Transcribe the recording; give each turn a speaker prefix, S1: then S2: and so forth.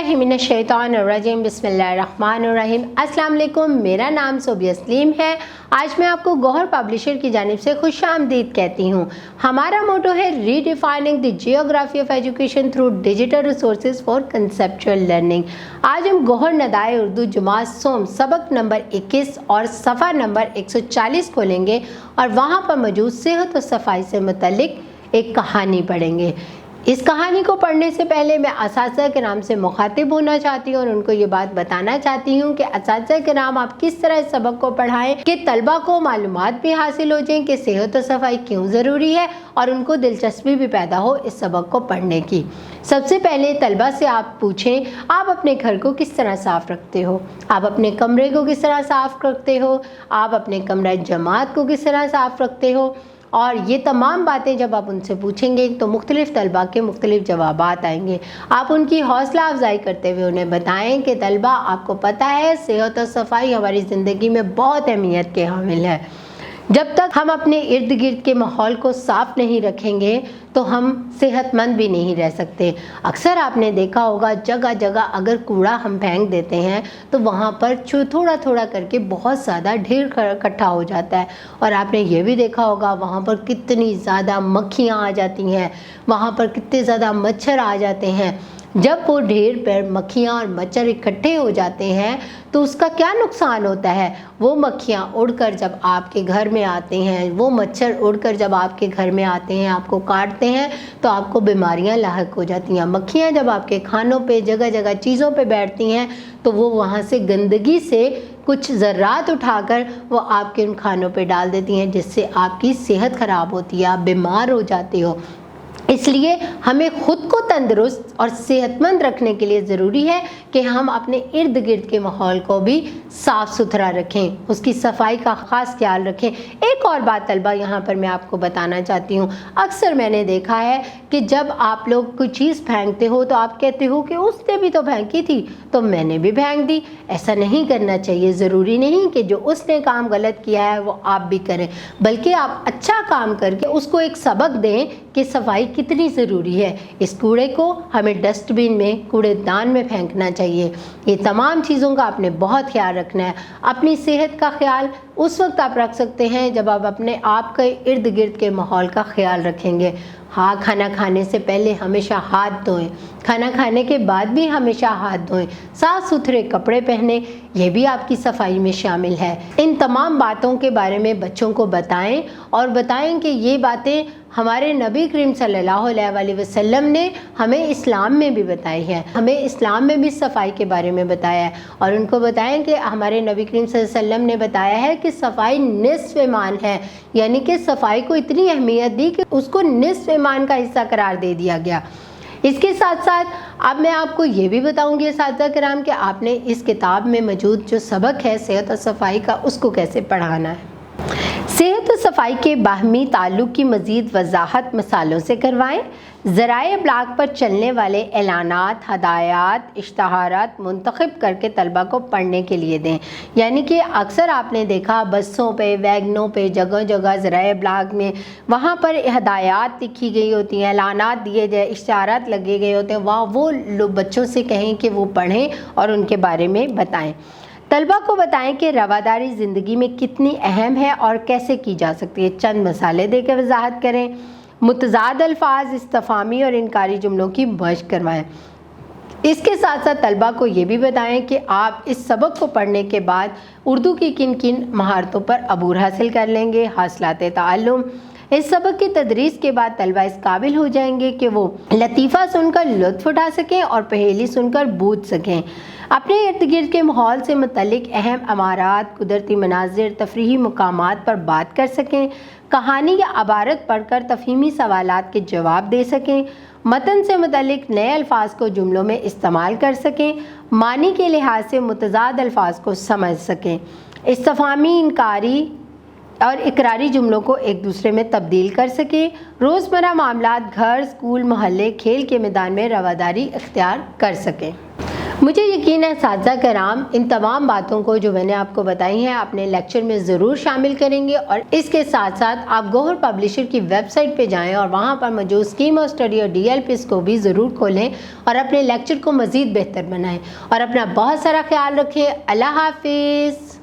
S1: बिस्मिल्लाहि मिनश्शैतानिर्रजीम बिस्मिल्लाहिर्रहमानिर्रहीम। अस्सलाम वालेकुम, मेरा नाम सोबिया सलीम है। आज मैं आपको गौहर पब्लिशर की जानिब से खुशामदीद कहती हूँ। हमारा मोटो है redefining the geography of education through digital resources for conceptual learning. आज हम गौहर नदाए उर्दू जमात सोम सबक नंबर 21 और सफ़ा नंबर 140 खोलेंगे और वहाँ पर मौजूद सेहत और सफाई से मुतल्लिक एक कहानी पढ़ेंगे। इस कहानी को पढ़ने से पहले मैं असातिज़ा के नाम से मुखातिब होना चाहती हूँ और उनको ये बात बताना चाहती हूँ कि असातिज़ा के नाम आप किस तरह इस सबक को पढ़ाएं कि तलबा को मालूमात भी हासिल हो जाएं कि सेहत और सफाई क्यों ज़रूरी है और उनको दिलचस्पी भी पैदा हो इस सबक को पढ़ने की। सबसे पहले तलबा से आप पूछें, आप अपने घर को किस तरह साफ़ रखते हो, आप अपने कमरे को किस तरह साफ़ रखते हो, आप अपने कमरा जमात को किस तरह साफ़ रखते हो। और ये तमाम बातें जब आप उनसे पूछेंगे तो मुख्तलिफ़ तलबा के मुख्तलिफ़ जवाबात आएंगे। आप उनकी हौसला अफजाई करते हुए उन्हें बताएं कि तलबा आपको पता है सेहत और सफाई हमारी ज़िंदगी में बहुत अहमियत के हामिल है। जब तक हम अपने इर्द गिर्द के माहौल को साफ़ नहीं रखेंगे तो हम सेहतमंद भी नहीं रह सकते। अक्सर आपने देखा होगा जगह जगह अगर कूड़ा हम फेंक देते हैं तो वहाँ पर थोड़ा थोड़ा करके बहुत ज़्यादा ढेर इकट्ठा हो जाता है और आपने ये भी देखा होगा वहाँ पर कितनी ज़्यादा मक्खियाँ आ जाती हैं, वहाँ पर कितने ज़्यादा मच्छर आ जाते हैं। जब वो ढेर पर मक्खियाँ और मच्छर इकट्ठे हो जाते हैं तो उसका क्या नुकसान होता है, वो मक्खियाँ उड़कर जब आपके घर में आते हैं, वो मच्छर उड़कर जब आपके घर में आते हैं, आपको काटते हैं तो आपको बीमारियां लाहक हो जाती हैं। मक्खियाँ जब आपके खानों पे जगह जगह चीज़ों पे बैठती हैं तो वो वहाँ से गंदगी से कुछ ज़र्रात उठाकर वो आपके उन खानों पे डाल देती हैं जिससे आपकी सेहत ख़राब होती है, आप बीमार हो जाते हो। इसलिए हमें ख़ुद को तंदुरुस्त और सेहतमंद रखने के लिए ज़रूरी है कि हम अपने इर्द गिर्द के माहौल को भी साफ़ सुथरा रखें, उसकी सफाई का ख़ास ख्याल रखें। एक और बात तलबा यहाँ पर मैं आपको बताना चाहती हूँ, अक्सर मैंने देखा है कि जब आप लोग कोई चीज़ फेंकते हो तो आप कहते हो कि उसने भी तो फेंकी थी तो मैंने भी फेंक दी। ऐसा नहीं करना चाहिए। ज़रूरी नहीं कि जो उसने काम गलत किया है वो आप भी करें, बल्कि आप अच्छा काम करके उसको एक सबक दें कि सफाई कितनी ज़रूरी है। इस कूड़े को हमें डस्टबिन में, कूड़ेदान में फेंकना चाहिए। ये तमाम चीज़ों का आपने बहुत ख्याल रखना है। अपनी सेहत का ख्याल उस वक्त आप रख सकते हैं जब आप अपने आप के इर्द गिर्द के माहौल का ख्याल रखेंगे। हाँ, खाना खाने से पहले हमेशा हाथ धोएं, खाना खाने के बाद भी हमेशा हाथ धोएं, साफ़ सुथरे कपड़े पहने, ये भी आपकी सफाई में शामिल है। इन तमाम बातों के बारे में बच्चों को बताएं और बताएं कि ये बातें हमारे नबी करीम सल्लल्लाहु अलैहि वसल्लम ने हमें इस्लाम में भी बताई है, हमें इस्लाम में भी सफाई के बारे में बताया है। और उनको बताएं कि हमारे नबी करीम सल्लल्लाहु अलैहि वसल्लम ने बताया है कि सफाई निस्फ़ ईमान है, यानी कि सफाई को इतनी अहमियत दी कि उसको निस्फ़ ईमान का हिस्सा करार दे दिया गया। इसके साथ साथ अब मैं आपको ये भी बताऊंगी असातिज़ा किराम कि आपने इस किताब में मौजूद जो सबक है सेहत और सफाई का उसको कैसे पढ़ाना है। सेहत और सफाई के बाहमी ताल्लुक़ की मज़ीद वजाहत मिसालों से करवाएं। ज़राए इब्लाग पर चलने वाले ऐलानात, हदायत, इश्तहारात मुंतखब करके तलबा को पढ़ने के लिए दें। यानी कि अक्सर आपने देखा बसों पे, वैगनों पे, जगह जगह ज़राए इब्लाग में वहाँ पर हदायत लिखी गई होती हैं, ऐलानात दिए गए, इश्तहारात लगे गए होते हैं। वहाँ वो लोग बच्चों से कहें कि वो पढ़ें और उनके बारे में बताएँ। तलबा को बताएं कि रवादारी ज़िंदगी में कितनी अहम है और कैसे की जा सकती है। चंद मसाले देकर वजाहत करें। मुतज़ाद अल्फाज, इस्तफ़ामी और इनकारी जुमलों की मशक़ करवाएं। इसके साथ साथ तलबा को ये भी बताएं कि आप इस सबक को पढ़ने के बाद उर्दू की किन किन महारतों पर अबूर हासिल कर लेंगे। हासिलात ताल्लुम। इस सबक की तदरीस के बाद तलबा इस काबिल हो जाएंगे कि वो लतीफ़ा सुनकर लुत्फ़ उठा सकें और पहेली सुनकर बूझ सकें। अपने इर्द गिर्द के माहौल से मुतल्लिक अहम अमारात, कुदरती मनाजिर, तफरीही मुकामात पर बात कर सकें। कहानी या अबारत पढ़कर तफ़हीमी सवालात के जवाब दे सकें। मतन से मुतल्लिक नए अल्फाज को जुमलों में इस्तेमाल कर सकें। मानी के लिहाज से मुतज़ाद अल्फाज को समझ सकें। इस्तफ़ामी, इनकारी और इकरारी जुमलों को एक दूसरे में तब्दील कर सकें। रोज़मर्रा मामलात, घर, स्कूल, मोहल्ले, खेल के मैदान में रवादारी इख्तियार कर सकें। مجھے یقین ہے اساتذہ کرام ان تمام باتوں کو جو میں نے آپ کو بتائی ہیں اپنے لیکچر میں ضرور شامل کریں گے، اور اس کے ساتھ ساتھ آپ گوہر پبلشر کی ویب سائٹ پہ جائیں اور وہاں پر موجود اسکیم آف اسٹڈی اور DLPs کو بھی ضرور کھولیں اور اپنے لیکچر کو مزید بہتر بنائیں، اور اپنا بہت سارا خیال رکھیں۔ اللہ حافظ۔